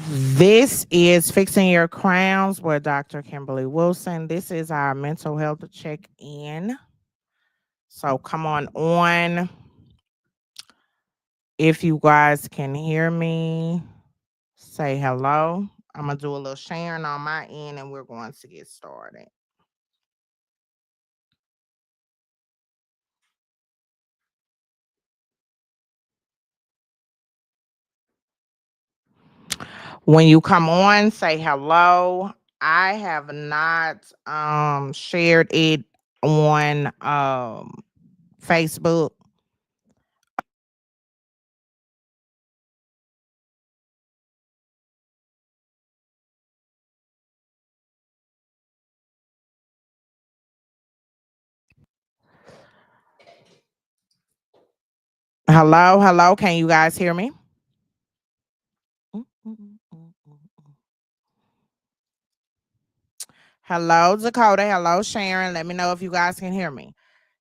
This is Fixing Your Crowns with Dr. Kimberly Wilson. This is our mental health check in. So come on. If you guys can hear me, say hello. I'm going to do a little sharing on my end and we're going to get started. When you come on, say hello. I have not shared it on Facebook. Hello. Can you guys hear me? Mm, mm, mm, mm, mm. Hello, Dakota. Hello, Sharon. Let me know if you guys can hear me.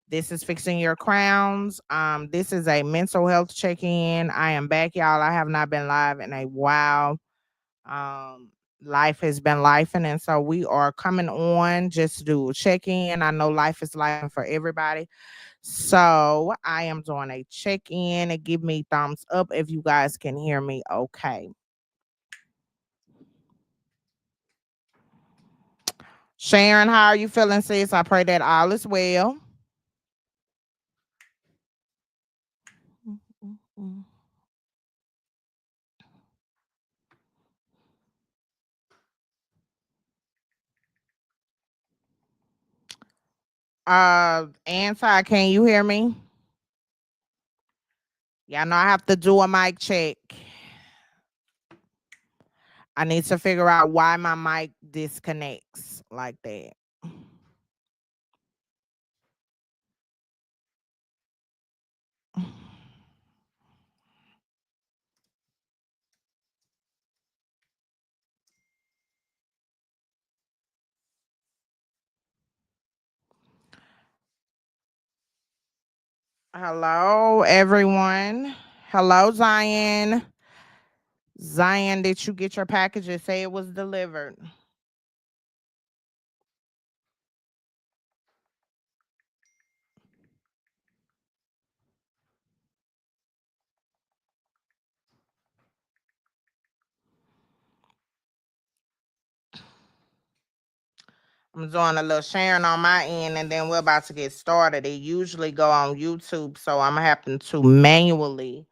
This is Fixing Your Crowns. This is a mental health check-in. I am back, y'all. I have not been live in a while. Um, Life has been lifing, and so we are coming on just to do a check-in. I know life is life for everybody. So I am doing a check-in and give me thumbs up if you guys can hear me okay. Sharon, how are you feeling, sis? I pray that all is well. Anti, can you hear me? Y'all know I have to do a mic check. I need to figure out why my mic disconnects like that. Hello, everyone. Hello, Zion. Zion, did you get your packages? Say it was delivered. I'm doing a little sharing on my end and then we're about to get started. It usually go on YouTube, so I'm having to manually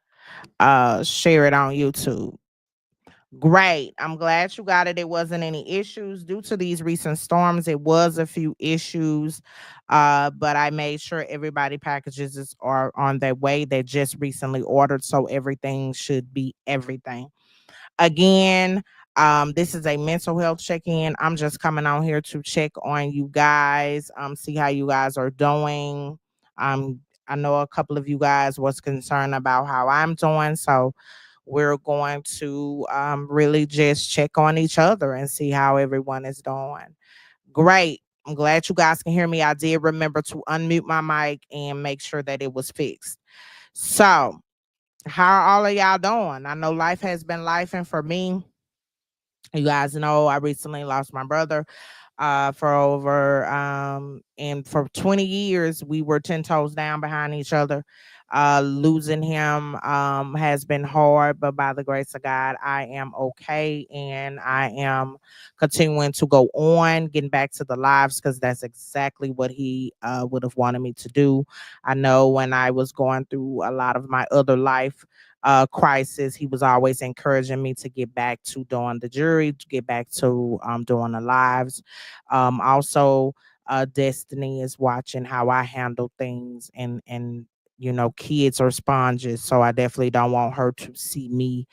share it on YouTube. Great. I'm glad you got it. It wasn't any issues due to these recent storms. It was a few issues, but I made sure everybody are on their way. They just recently ordered, so everything should be everything. Again, this is a mental health check-in. I'm just coming on here to check on you guys, see how you guys are doing. I know a couple of you guys was concerned about how I'm doing, so we're going to really just check on each other and see how everyone is doing. Great. I'm glad you guys can hear me. I did remember to unmute my mic and make sure that it was fixed. So, how are all of y'all doing? I know life has been life, and for me, you guys know I recently lost my brother for over and for 20 years we were 10 toes down behind each other. Losing him has been hard, but by the grace of God I am okay, and I am continuing to go on, getting back to the lives, because that's exactly what he would have wanted me to do. I know when I was going through a lot of my other life crisis, he was always encouraging me to get back to doing the jury, to get back to doing the lives. Also, Destiny is watching how I handle things, and kids are sponges, so I definitely don't want her to see me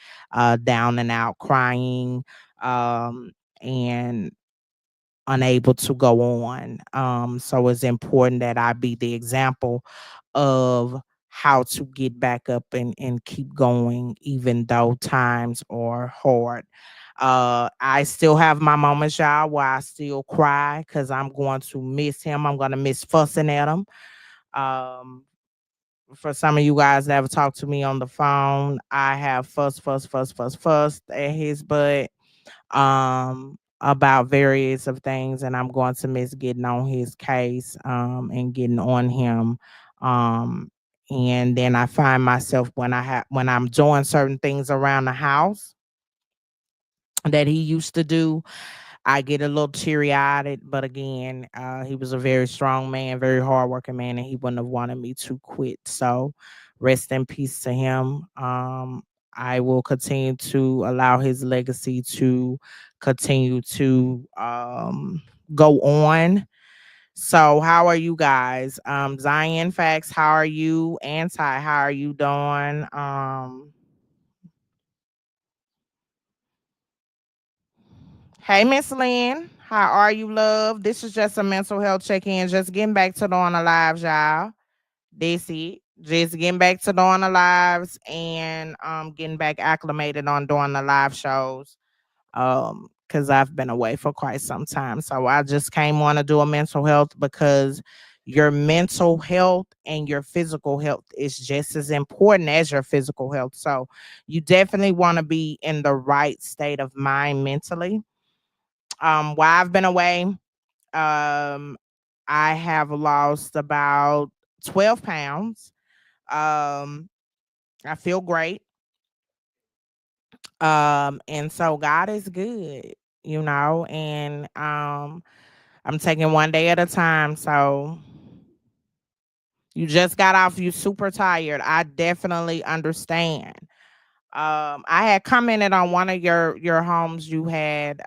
down and out crying, and unable to go on. So it's important that I be the example of how to get back up and keep going, even though times are hard. I still have my moments, y'all, where I still cry because I'm going to miss him. I'm going to miss fussing at him. Um, For some of you guys that have talked to me on the phone, I have fussed at his butt about various of things, and I'm going to miss getting on his case and getting on him. Um and then I find myself when I'm doing certain things around the house that he used to do, I get a little teary eyed, but again, he was a very strong man, very hardworking man, and he wouldn't have wanted me to quit. So, rest in peace to him. I will continue to allow his legacy to continue to go on. So, how are you guys? Zion Facts, how are you? Anti, how are you doing? Hey, Miss Lynn. How are you, love? This is just a mental health check-in. Just getting back to doing the lives, y'all. This it. Just getting back to doing the lives and getting back acclimated on doing the live shows. Because I've been away for quite some time. So I just came on to do a mental health because your mental health and your physical health is just as important as your physical health. So you definitely want to be in the right state of mind mentally. While I've been away, I have lost about 12 pounds. I feel great. And so God is good, and I'm taking one day at a time. So you just got off, you super tired. I definitely understand. I had commented on one of your homes you had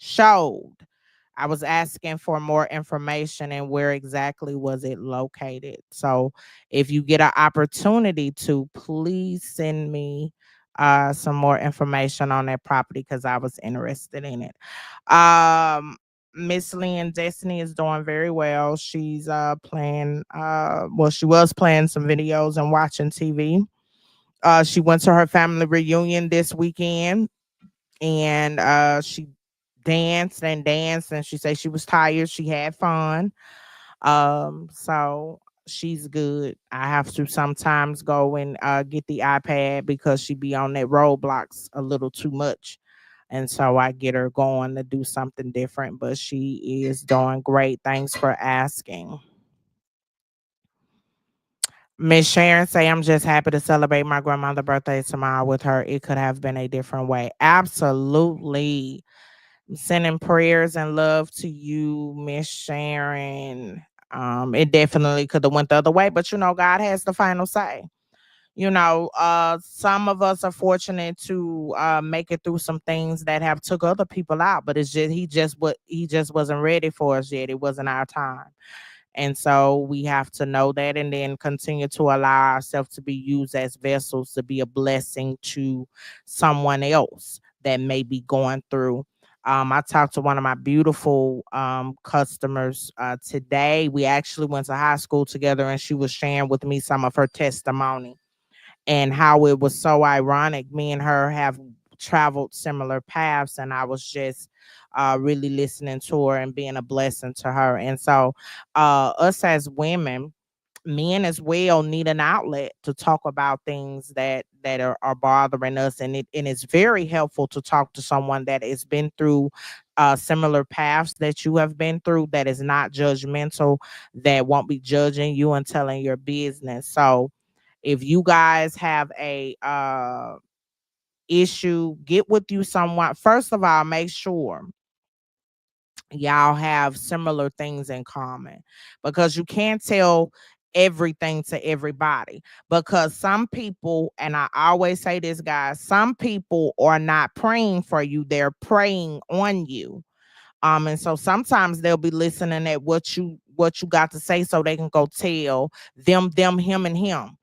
showed. I was asking for more information and where exactly was it located. So if you get an opportunity to, please send me some more information on that property because I was interested in it. Miss Lynn Destiny is doing very well. She's playing well, she was playing some videos and watching TV. She went to her family reunion this weekend and she danced and danced and she said she was tired. She had fun. So she's good. I have to sometimes go and get the iPad because she be on that roadblocks a little too much. And so I get her going to do something different, but she is doing great. Thanks for asking. Miss Sharon say I'm just happy to celebrate my grandmother's birthday tomorrow with her. It could have been a different way. Absolutely. Sending prayers and love to you, Miss Sharon. It definitely could have went the other way, but God has the final say. Some of us are fortunate to make it through some things that have took other people out, but it's just he just wasn't ready for us yet. It wasn't our time. And so we have to know that and then continue to allow ourselves to be used as vessels to be a blessing to someone else that may be going through. I talked to one of my beautiful customers today. We actually went to high school together and she was sharing with me some of her testimony and how it was so ironic. Me and her have traveled similar paths, and I was just really listening to her and being a blessing to her. And so, us as women, men as well, need an outlet to talk about things that are bothering us, and it's very helpful to talk to someone that has been through similar paths that you have been through, that is not judgmental, that won't be judging you and telling your business. So if you guys have a issue, get with you someone. First of all, make sure y'all have similar things in common, because you can't tell everything to everybody, because some people, and I always say this, guys, some people are not praying for you, they're praying on you. And so sometimes they'll be listening at what you got to say so they can go tell them, him and him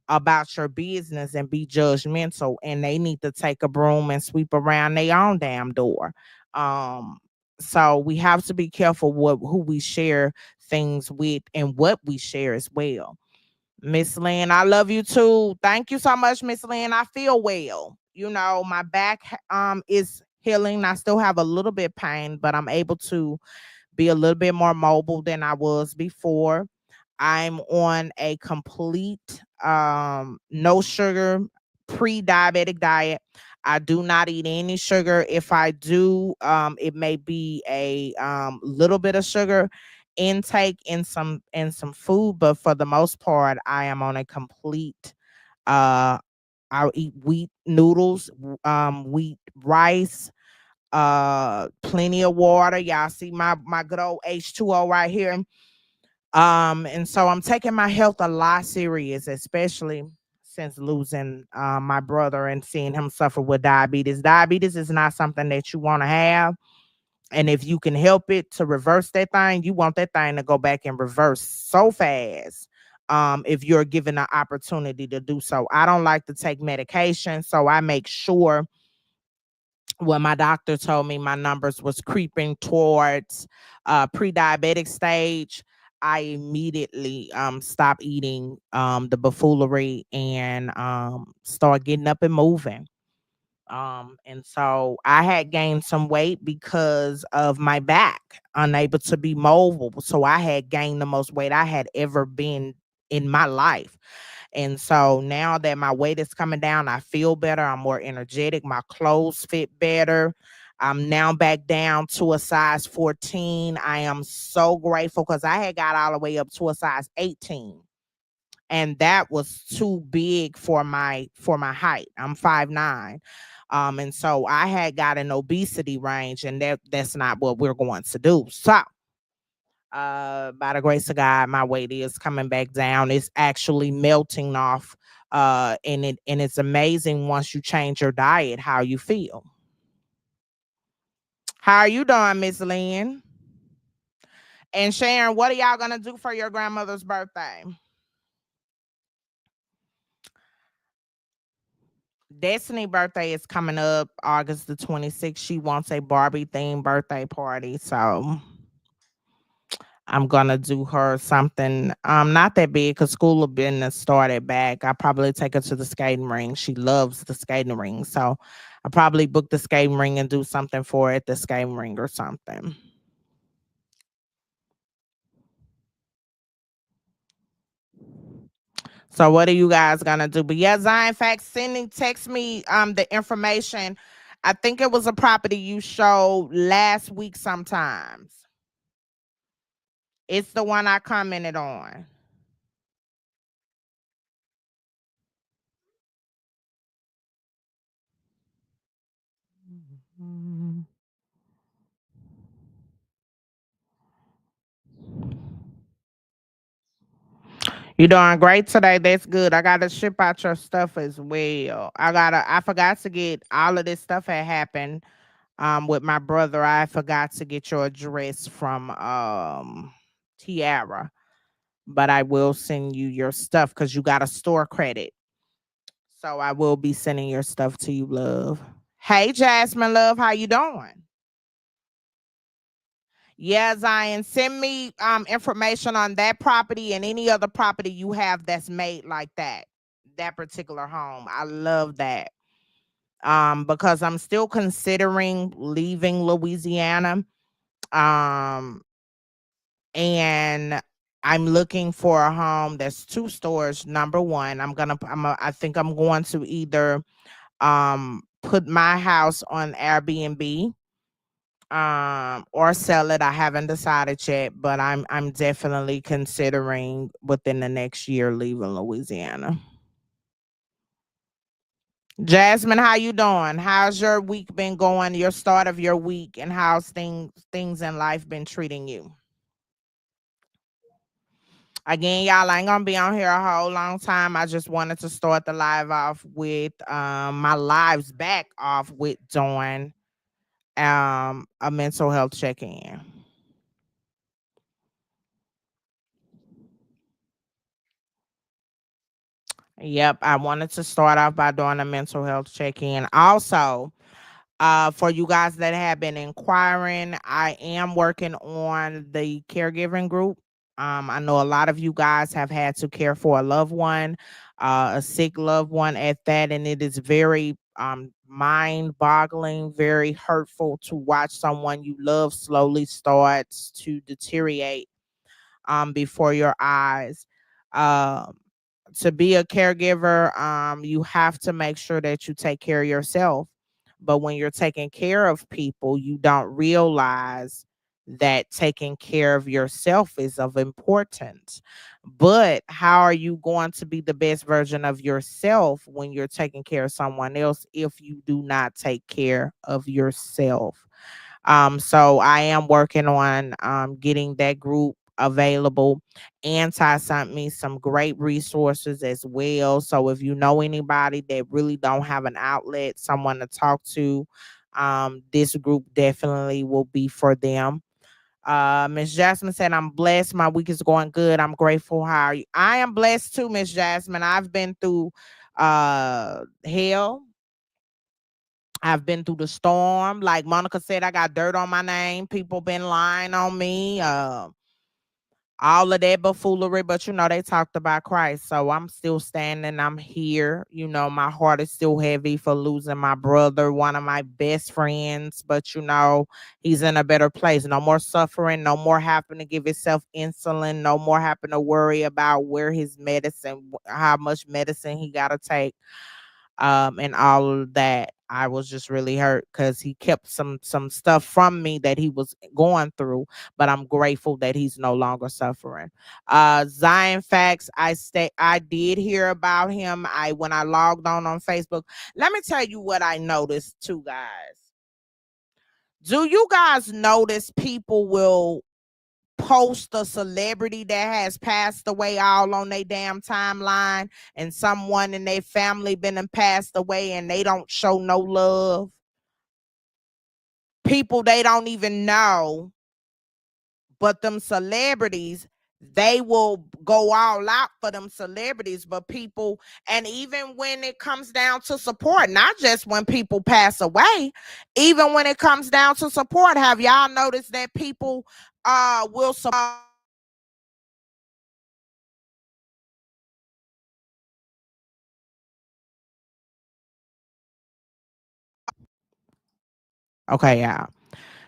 about your business and be judgmental, and they need to take a broom and sweep around their own damn door. um so we have to be careful who we share things with and what we share as well. Miss Lynn, I love you too. Thank you so much, Miss Lynn. I feel well. My back is healing. I still have a little bit pain, but I'm able to be a little bit more mobile than I was before. I'm on a complete no sugar pre-diabetic diet. I do not eat any sugar. If I do, it may be a little bit of sugar intake in some food, but for the most part, I am on a complete uh I'll eat wheat noodles, wheat rice, plenty of water. Y'all see my good old H2O right here. And so I'm taking my health a lot serious, especially since losing my brother and seeing him suffer with diabetes. Diabetes is not something that you want to have. And if you can help it to reverse that thing, you want that thing to go back and reverse so fast. If you're given an opportunity to do so, I don't like to take medication, so I make sure when my doctor told me my numbers was creeping towards pre-diabetic stage, I immediately stopped eating the buffoolery and start getting up and moving. And so I had gained some weight because of my back, unable to be mobile. So I had gained the most weight I had ever been in my life. And so now that my weight is coming down, I feel better. I'm more energetic. My clothes fit better. I'm now back down to a size 14. I am so grateful because I had got all the way up to a size 18. And that was too big for my height. I'm 5'9". And so I had got an obesity range, and that's not what we're going to do. So by the grace of God, my weight is coming back down. It's actually melting off. And it's amazing once you change your diet how you feel. How are you doing, Miss Lynn? And Sharon, what are y'all gonna do for your grandmother's birthday? Destiny birthday is coming up August the 26th. She wants a Barbie themed birthday party. So I'm gonna do her something not that big because school will be started back. I probably take her to the skating ring. She loves the skating ring. So I probably book the skating ring and do something for her at the skating ring or something. So what are you guys gonna do? But yeah, Zion, in fact, text me the information. I think it was a property you showed last week sometimes. It's the one I commented on. Mhm. You doing great today. That's good. I gotta ship out your stuff as well. I forgot to get all of this stuff had happened with my brother. I forgot to get your address from Tiara. But I will send you your stuff because you got a store credit. So I will be sending your stuff to you, love. Hey Jasmine, love, how you doing? Yeah, Zion, send me information on that property and any other property you have that's made like that. That particular home. I love that. Because I'm still considering leaving Louisiana. Um and I'm looking for a home that's two stores. Number one, I think I'm going to either put my house on Airbnb or sell it. I haven't decided yet, but I'm definitely considering within the next year leaving Louisiana. Jasmine, how you doing? How's your week been going? Your start of your week, and how's things in life been treating you? Again, y'all, I ain't gonna be on here a whole long time. I just wanted to start the live off with my lives back off with doing a mental health check-in. Yep, I wanted to start off by doing a mental health check-in. Also, for you guys that have been inquiring, I am working on the caregiving group. I know a lot of you guys have had to care for a loved one, a sick loved one at that, and it is very mind-boggling, very hurtful to watch someone you love slowly starts to deteriorate. before your eyes. Um, to be a caregiver, you have to make sure that you take care of yourself. But when you're taking care of people, you don't realize that taking care of yourself is of importance. But how are you going to be the best version of yourself when you're taking care of someone else if you do not take care of yourself? So I am working on getting that group available. Anti sent me some great resources as well. So if you know anybody that really don't have an outlet, someone to talk to, this group definitely will be for them. Miss Jasmine said, I'm blessed. My week is going good. I'm grateful. How are you? I am blessed too, Miss Jasmine. I've been through hell. I've been through the storm. Like Monica said, I got dirt on my name. People been lying on me. All of that buffoonery, but they talked about Christ. So I'm still standing. I'm here. My heart is still heavy for losing my brother, one of my best friends. But he's in a better place. No more suffering, no more having to give himself insulin, no more having to worry about where his medicine, how much medicine he gotta take, and all of that. I was just really hurt because he kept some stuff from me that he was going through, but I'm grateful that he's no longer suffering. Zion Facts, I did hear about him. When I logged on Facebook. Let me tell you what I noticed too, guys. Do you guys notice people will post a celebrity that has passed away all on their damn timeline, and someone in their family been and passed away, and they don't show no love? People they don't even know, but them celebrities, they will go all out for them celebrities. But people, and even when it comes down to support, not just when people pass away, even when it comes down to support, have y'all noticed that people will support? Okay, y'all.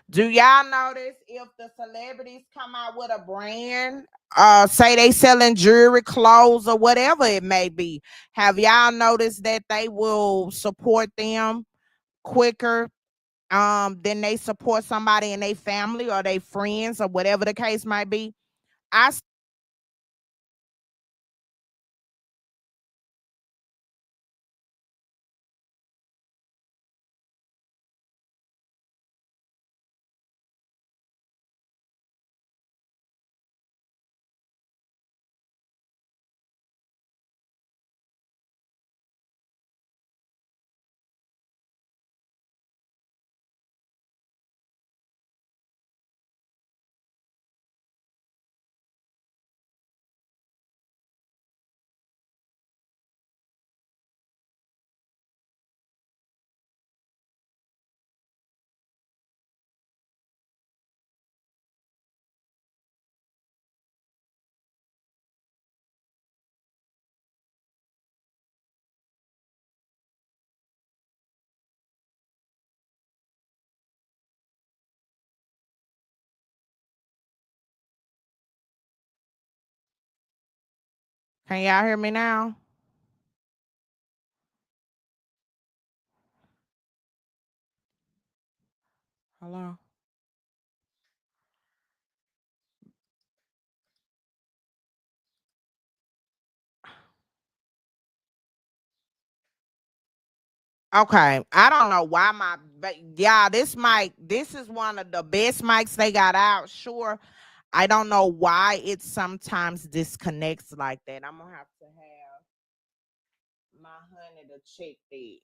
Do y'all notice if the celebrities come out with a brand, say they selling jewelry, clothes, or whatever it may be, have y'all noticed that they will support them quicker than they support somebody in their family or their friends or whatever the case might be? I Can y'all hear me now? Hello. Okay, I don't know why but yeah, this is one of the best mics they got out. Sure, I don't know why it sometimes disconnects like that. I'm gonna have to have my honey to check that.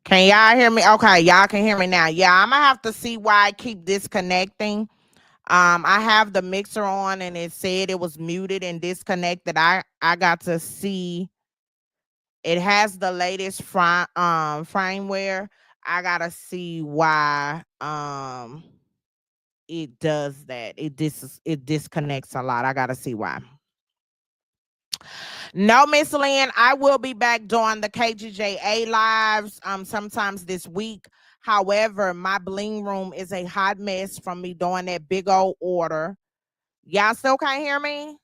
Can y'all hear me? Okay, y'all can hear me now. Yeah, I'm gonna have to see why I keep disconnecting. I have the mixer on and it said it was muted and disconnected. I got to see it has the latest firmware. I gotta see why it does that. It disconnects a lot. I gotta see why. No, Miss Lynn, I will be back doing the KGJA lives sometimes this week. However, my bling room is a hot mess from me doing that big old order. Y'all still can't hear me?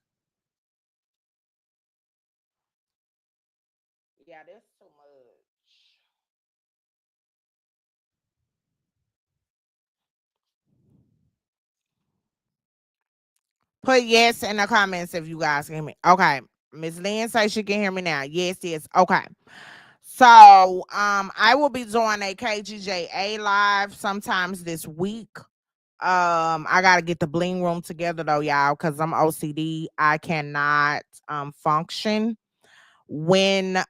Yeah, that's too much. Put yes in the comments if you guys can hear me. Okay. Miss Lynn says she can hear me now. Yes, yes. Okay. So I will be doing a KGJA live sometimes this week. I gotta get the bling room together though, y'all, because I'm OCD. I cannot function when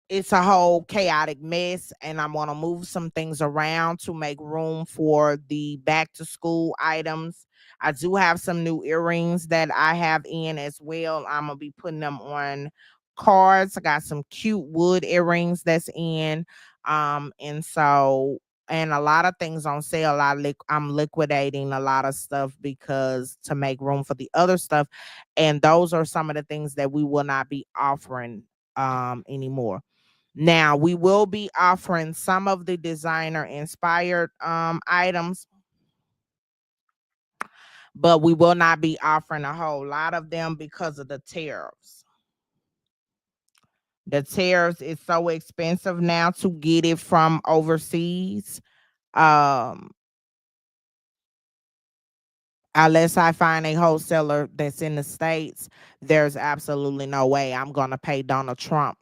it's a whole chaotic mess, and I'm gonna move some things around to make room for the back to school items. I do have some new earrings that I have in as well. I'm gonna be putting them on cards. I got some cute wood earrings that's in. And so and a lot of things on sale. I'm liquidating a lot of stuff because to make room for the other stuff. And those are some of the things that we will not be offering anymore. Now, we will be offering some of the designer inspired items, but we will not be offering a whole lot of them because of the tariffs. The tariffs is so expensive now to get it from overseas. Um, unless I find a wholesaler that's in the States, there's absolutely no way I'm gonna pay Donald Trump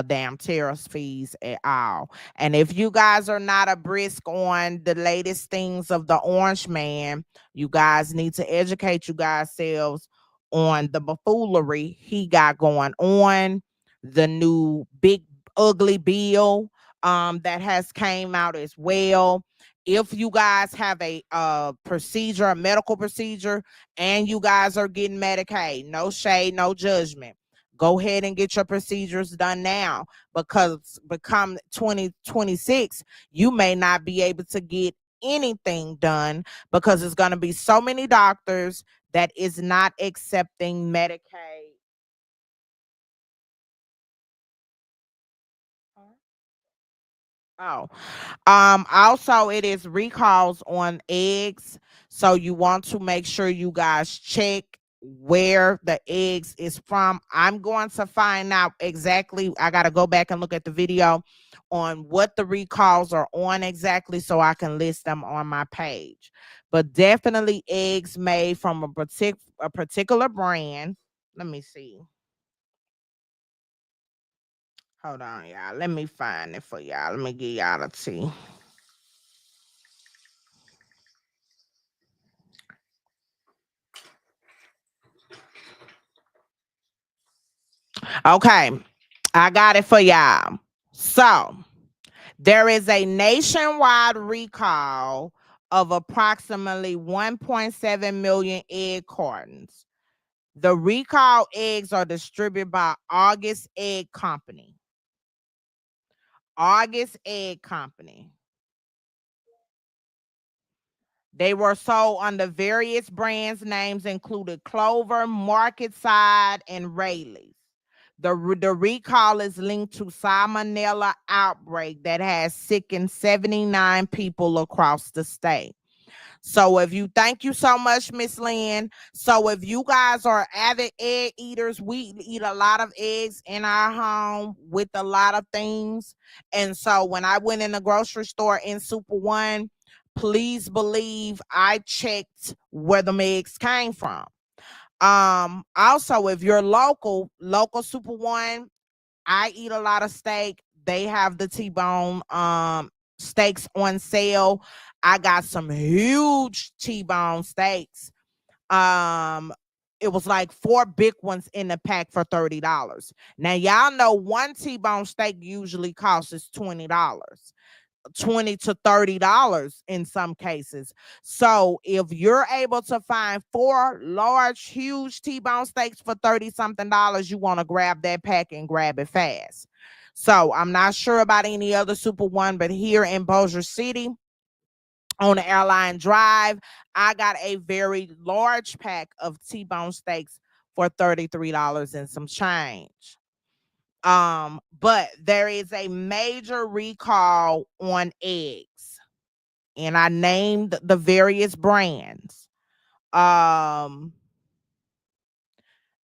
damn tariffs fees at all. And if you guys are not a brisk on the latest things of the Orange Man, you guys need to educate you guys selves on the buffoonery he got going on, the new big ugly bill that has came out as well. If you guys have a procedure, a medical procedure, and you guys are getting Medicaid, no shade, no judgment, go ahead and get your procedures done now, because become 2026 you may not be able to get anything done because there's going to be so many doctors that is not accepting Medicaid. Oh, also it is recalls on eggs. So you want to make sure you guys check where the eggs is from. I'm going to find out exactly. I got to go back and look at the video on what the recalls are on exactly so I can list them on my page. But definitely eggs made from a particular brand. Let me see. Hold on, y'all. Let me find it for y'all. Let me give y'all the tea. Okay, I got it for y'all. So, there is a nationwide recall of approximately 1.7 million egg cartons. The recall eggs are distributed by August Egg Company. August Egg Company. They were sold under various brands names included Clover, Market Side, and Rayleigh's. The recall is linked to salmonella outbreak that has sickened 79 people across the state. So if you thank you so much, Miss Lynn. So if you guys are avid egg eaters, we eat a lot of eggs in our home with a lot of things. And so when I went in the grocery store in Super One, please believe I checked where the eggs came from. Also, if you're local Super One, I eat a lot of steak. They have the T-bone steaks on sale. I got some huge T-bone steaks. Um it was like four big ones in the pack for $30. Now y'all know one T-bone steak usually costs us $20. 20 to $30 in some cases. So if you're able to find four large, huge T-bone steaks for 30 something dollars, you want to grab that pack and grab it fast. So I'm not sure about any other Super One, but here in Bossier City on the Airline Drive, I got a very large pack of T-bone steaks for $33 and some change. But there is a major recall on eggs, and I named the various brands. Um,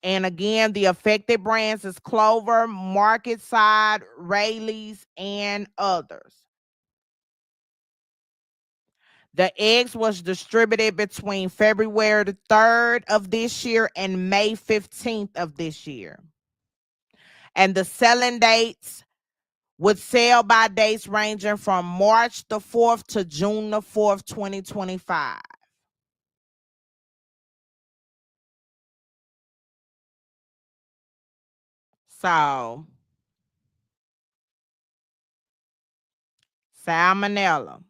and again, the affected brands is Clover, Market Side, Rayleigh's, and others. The eggs was distributed between February the 3rd of this year and May 15th of this year. And the selling dates with sell by dates ranging from March the 4th to June the 4th, 2025. So, salmonella.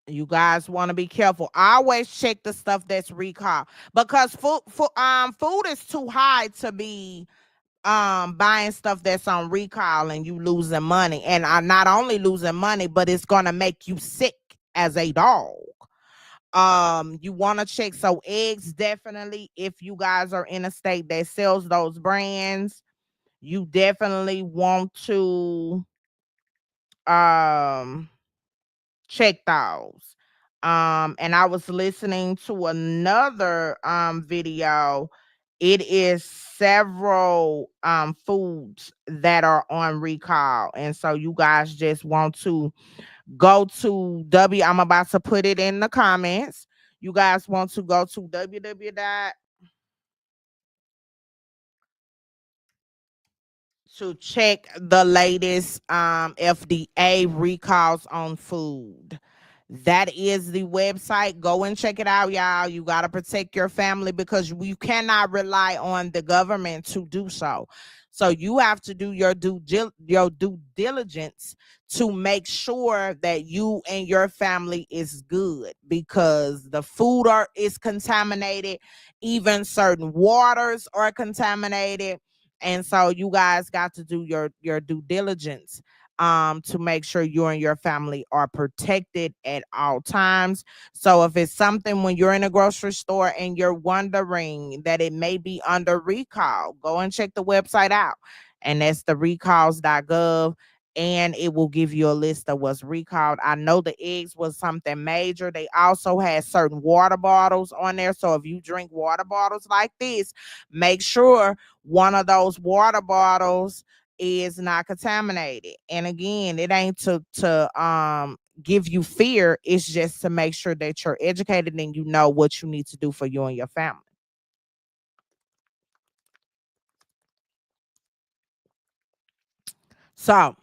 You guys want to be careful. Always check the stuff that's recalled because food is too high to be buying stuff that's on recall and you losing money. And not only losing money, but it's gonna make you sick as a dog. You want to check. So eggs, definitely, if you guys are in a state that sells those brands, you definitely want to um check those. And I was listening to another video. It is several foods that are on recall. And so you guys just want to go to I'm about to put it in the comments. You guys want to go to www to check the latest FDA recalls on food. That is the website. Go and check it out, y'all. You got to protect your family because you cannot rely on the government to do so. So you have to do your due diligence to make sure that you and your family is good because the food is contaminated. Even certain waters are contaminated, and so you guys got to do your due diligence to make sure you and your family are protected at all times. So if it's something when you're in a grocery store and you're wondering that it may be under recall, go and check the website out. And that's the recalls.gov, and it will give you a list of what's recalled. I know the eggs was something major. They also had certain water bottles on there. So if you drink water bottles like this, make sure one of those water bottles is not contaminated. And again, it ain't to give you fear. It's just to make sure that you're educated and you know what you need to do for you and your family. So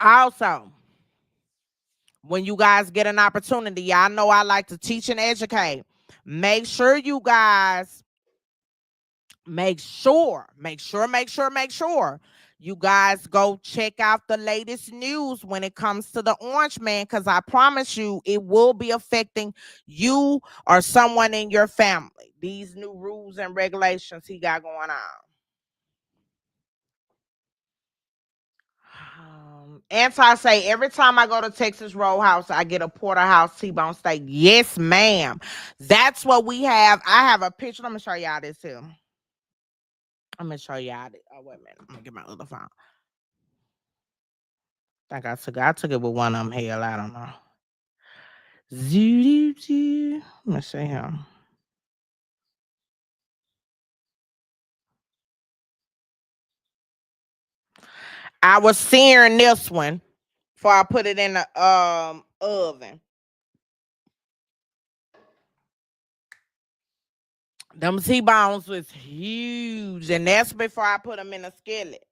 also, when you guys get an opportunity, y'all know I like to teach and educate. Make sure you guys make sure you guys go check out the latest news when it comes to the orange man, because I promise you it will be affecting you or someone in your family. These new rules and regulations he got going on. Anti say every time I go to Texas Roadhouse, I get a porterhouse T-bone steak. Yes, ma'am. That's what we have. I have a picture. Let me show y'all this too. I'm gonna show y'all. Oh, wait a minute. I'm gonna get my other phone. I took it with one of them. Hell, I don't know. Zoo. Let me see him. I was searing this one before I put it in the oven. Them T-bones was huge, and that's before I put them in a skillet.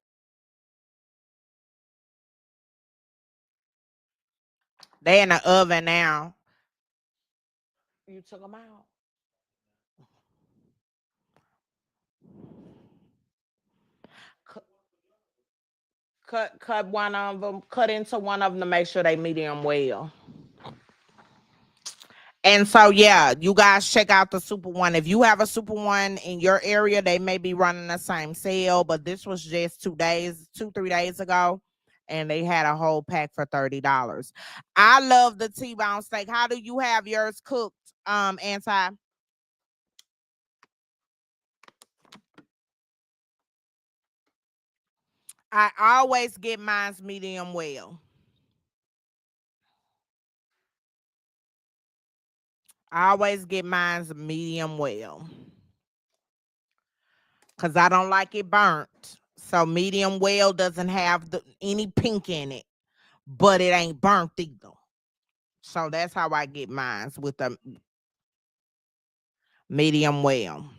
They in the oven now. You took them out. Cut one of them. Cut into one of them to make sure they medium well. And so, yeah, you guys check out the Super One. If you have a Super One in your area, they may be running the same sale, but this was just 3 days ago, and they had a whole pack for $30. I love the T-bone steak. How do you have yours cooked, Anti? I always get mine's medium well. I always get mine's medium well. Because I don't like it burnt. So medium well doesn't have any pink in it, but it ain't burnt either. So that's how I get mine's, with a medium well.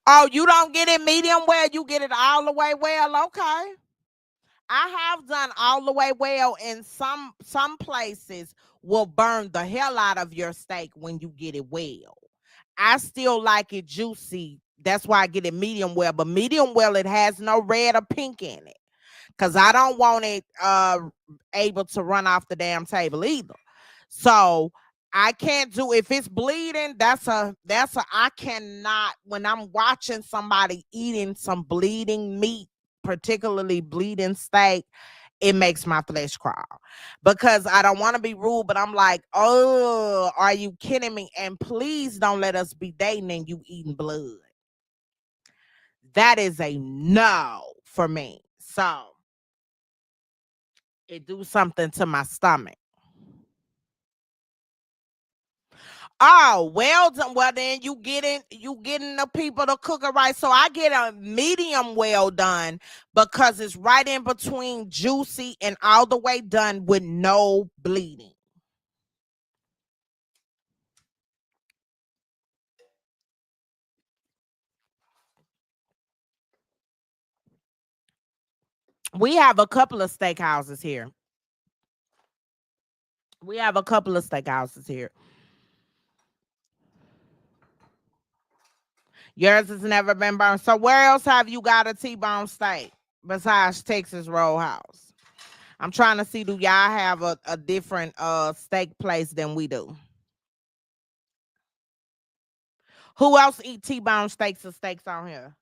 Oh, you don't get it medium well, you get it all the way well. Okay. I have done all the way well, and some places will burn the hell out of your steak when you get it well. I still like it juicy. That's why I get it medium well. But medium well, it has no red or pink in it. Cause I don't want it able to run off the damn table either. So I can't do, if it's bleeding, I cannot, when I'm watching somebody eating some bleeding meat, particularly bleeding steak, it makes my flesh crawl, because I don't want to be rude, but I'm like, oh, are you kidding me? And please don't let us be dating and you eating blood. That is a no for me. So it do something to my stomach. Oh, well done. Well, then you getting the people to cook it right. So I get a medium well done, because it's right in between juicy and all the way done with no bleeding. We have a couple of steakhouses here. We have a couple of steakhouses here. Yours has never been burned. So where else have you got a T-bone steak besides Texas Roadhouse? I'm trying to see, do y'all have a different steak place than we do? Who else eat T-bone steaks or steaks on here?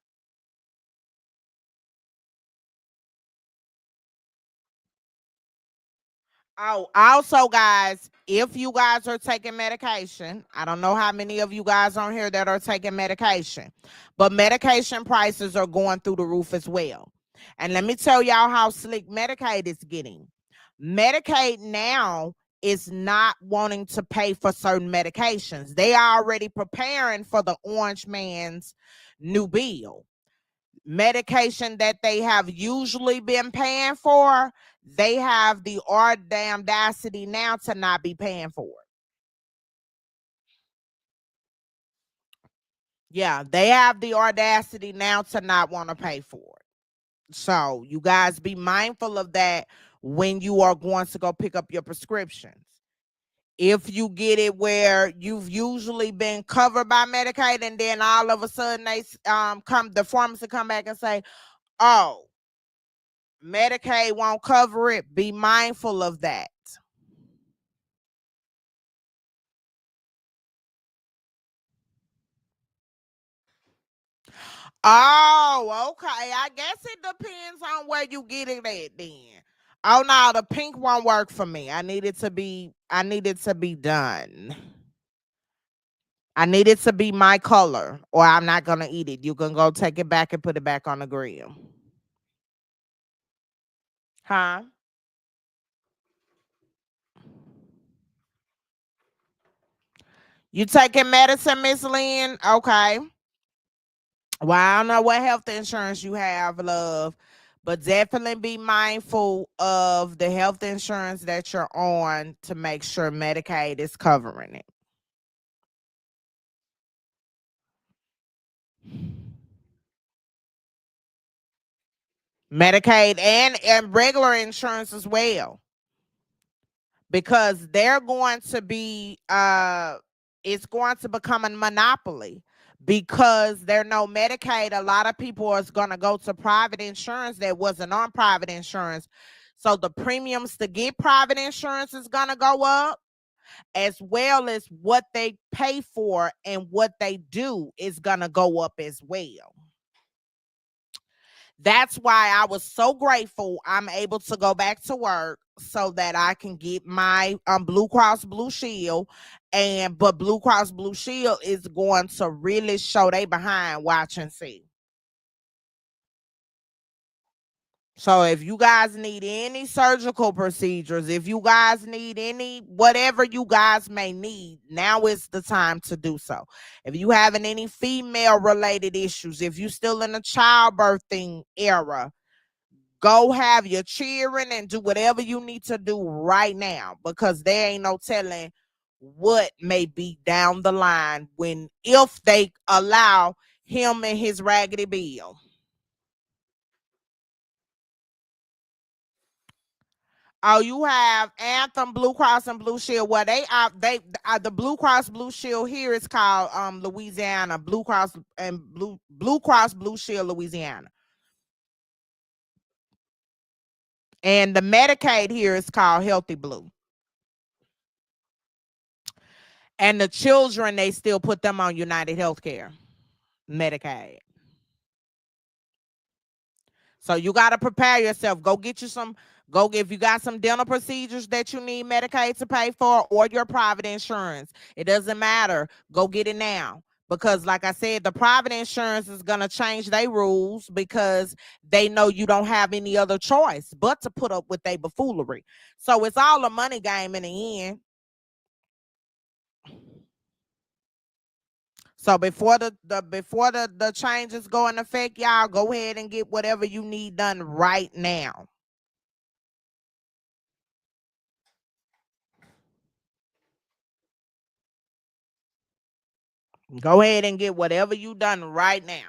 Oh, also, guys, if you guys are taking medication, I don't know how many of you guys on here that are taking medication, but medication prices are going through the roof as well. And let me tell y'all how slick Medicaid is getting. Medicaid now is not wanting to pay for certain medications. They are already preparing for the orange man's new bill. Medication that they have usually been paying for, they have the audacity now to not be paying for it. Yeah, they have the audacity now to not want to pay for it. So you guys be mindful of that when you are going to go pick up your prescriptions. If you get it where you've usually been covered by Medicaid, and then all of a sudden they the pharmacy come back and say, "Oh, Medicaid won't cover it," be mindful of that. Oh, okay. I guess it depends on where you get it at then. Oh no, the pink won't work for me. I need it to be done. I need it to be my color, or I'm not gonna eat it. You can go take it back and put it back on the grill. Huh? You taking medicine, Miss Lynn? Okay. Well, I don't know what health insurance you have, love, but definitely be mindful of the health insurance that you're on to make sure Medicaid is covering it. Medicaid and regular insurance as well, because they're going to be it's going to become a monopoly, because there no Medicaid. A lot of people is going to go to private insurance that wasn't on private insurance, so the premiums to get private insurance is going to go up, as well as what they pay for and what they do is going to go up as well. That's why I was so grateful I'm able to go back to work so that I can get my Blue Cross Blue Shield. And but Blue Cross Blue Shield is going to really show they behind, watch and see. So if you guys need any surgical procedures, if you guys need any whatever you guys may need, now is the time to do so. If you having any female related issues, if you still in the childbirthing era, go have your cheering and do whatever you need to do right now, because there ain't no telling what may be down the line when if they allow him and his raggedy bill. Oh, you have Anthem, Blue Cross, and Blue Shield. Well, the Blue Cross Blue Shield here is called Louisiana Blue Cross and Blue Cross Blue Shield Louisiana, and the Medicaid here is called Healthy Blue. And the children, they still put them on United Healthcare Medicaid. So you got to prepare yourself. Go get you some. Go if you got some dental procedures that you need Medicaid to pay for, or your private insurance. It doesn't matter. Go get it now. Because like I said, the private insurance is going to change their rules because they know you don't have any other choice but to put up with their buffoonery. So it's all a money game in the end. So before the changes go in effect, y'all go ahead and get whatever you need done right now. Go ahead and get whatever you done right now.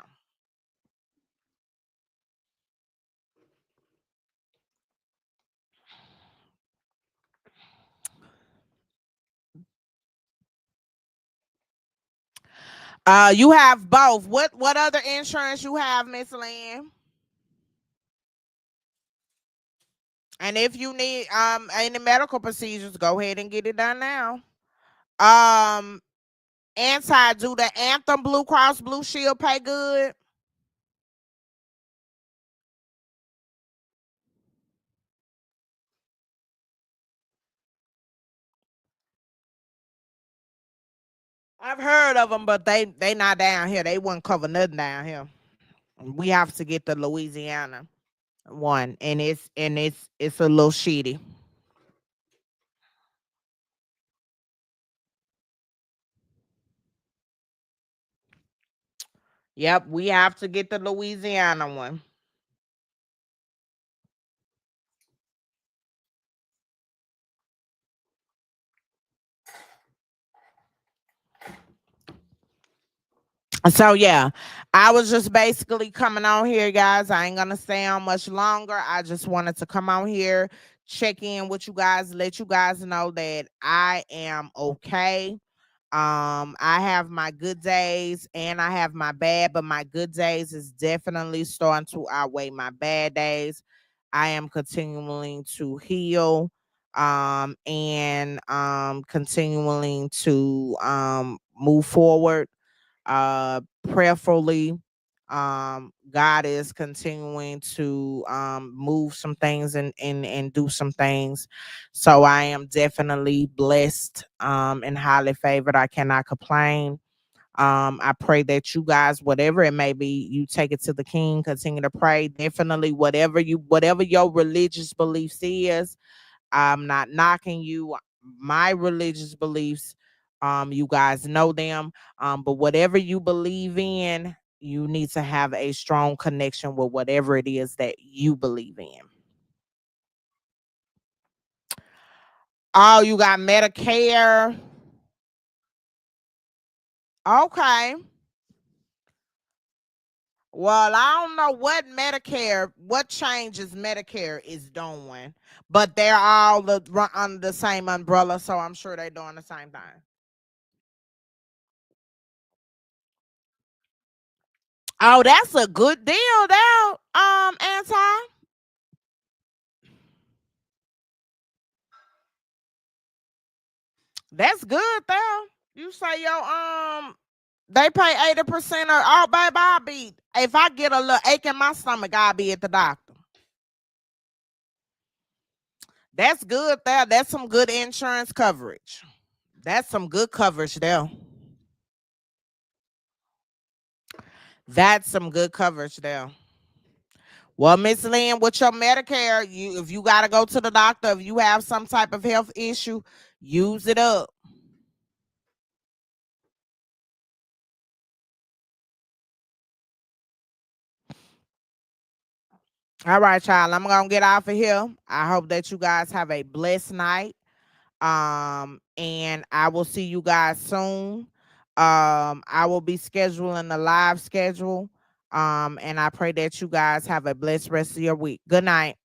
You have both. What other insurance you have, Miss Lynn? And if you need any medical procedures, go ahead and get it done now. Um, do the Anthem Blue Cross Blue Shield pay good? I've heard of them, but they not down here. They wouldn't cover nothing down here. We have to get the Louisiana one, and it's a little shitty. Yep, we have to get the Louisiana one. So yeah, I was just basically coming on here, guys. I ain't gonna stay on much longer. I just wanted to come on here, check in with you guys, let you guys know that I am okay. I have my good days and I have my bad, but my good days is definitely starting to outweigh my bad days. I am continuing to heal, and continuing to move forward, prayerfully. God is continuing to move some things and do some things. So I am definitely blessed and highly favored. I cannot complain. I pray that you guys, whatever it may be, you take it to the King. Continue to pray. Definitely, whatever your religious beliefs is, I'm not knocking you. My religious beliefs, you guys know them. But whatever you believe in, you need to have a strong connection with whatever it is that you believe in. Oh, you got Medicare. Okay. Well, I don't know what changes Medicare is doing, but they're all under the same umbrella, so I'm sure they're doing the same thing. Oh, that's a good deal now, Anti. That's good though. You say they pay 80% of oh baby, I'll be if I get a little ache in my stomach, I'll be at the doctor. That's good there. That's some good insurance coverage. That's some good coverage there. That's some good coverage there. Well, Miss Lynn, with your Medicare, you if you gotta go to the doctor, if you have some type of health issue, use it up. All right, child. I'm gonna get off of here. I hope that you guys have a blessed night. And I will see you guys soon. I will be scheduling a live schedule. And I pray that you guys have a blessed rest of your week. Good night.